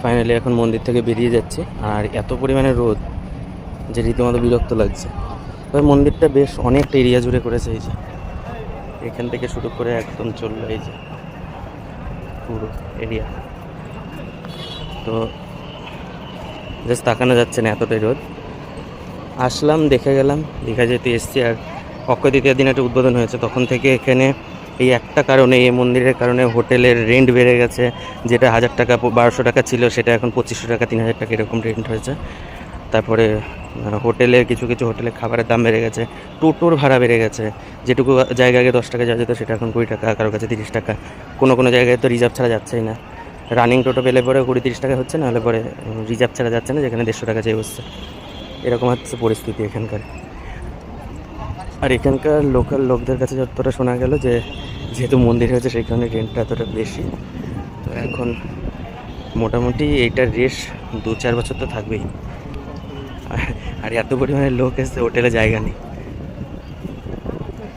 Finally এখন মন্দির থেকে বেরিয়ে যাচ্ছে, আর এত পরিমাণে রোদ যে রীতিমতো বিরক্ত লাগছে। তবে মন্দিরটা বেশ অনেকটা এরিয়া জুড়ে করেছে, এই যে এখান থেকে শুরু করে একদম চললো এই যে পুরো এরিয়া। তো জাস্ট তাকানো যাচ্ছে না, এতটাই রোদ। আসলাম, দেখে গেলাম, দীঘা যেতে এসছি। আর অক্ষয় তৃতীয়ার দিন একটা উদ্বোধন হয়েছে, তখন থেকে এখানে এই একটা কারণে, এই মন্দিরের কারণে হোটেলের রেন্ট বেড়ে গেছে। যেটা 1000 টাকা 1200 টাকা ছিল, সেটা এখন 2500 টাকা 3000 টাকা এরকম রেন্ট হয়েছে। তারপরে হোটেলের কিছু কিছু হোটেলে খাবারের দাম বেড়ে গেছে, টোটোর ভাড়া বেড়ে গেছে। যেটুকু জায়গায় আগে 10 টাকা যাওয়া যেত সেটা এখন 20 টাকা, কারোর কাছে 30 টাকা। কোনো কোনো জায়গায় তো রিজার্ভ ছাড়া যাচ্ছেই না। রানিং টোটো পেলে পরে 20-30 টাকা হচ্ছে, না হলে পরে রিজার্ভ ছাড়া যাচ্ছে না, যেখানে 150 টাকা চেয়ে বসছে। এরকম হচ্ছে পরিস্থিতি এখানকার। আর এখানকার লোকাল লোকদের কাছে যতটা শোনা গেল যে যেহেতু মন্দির হয়েছে সেই কারণে রেন্টটা এতটা বেশি। তো এখন মোটামুটি এইটার রেশ 2-4 বছর তো থাকবেই। আর এত পরিমাণে লোক এসছে, হোটেলে জায়গা নেই।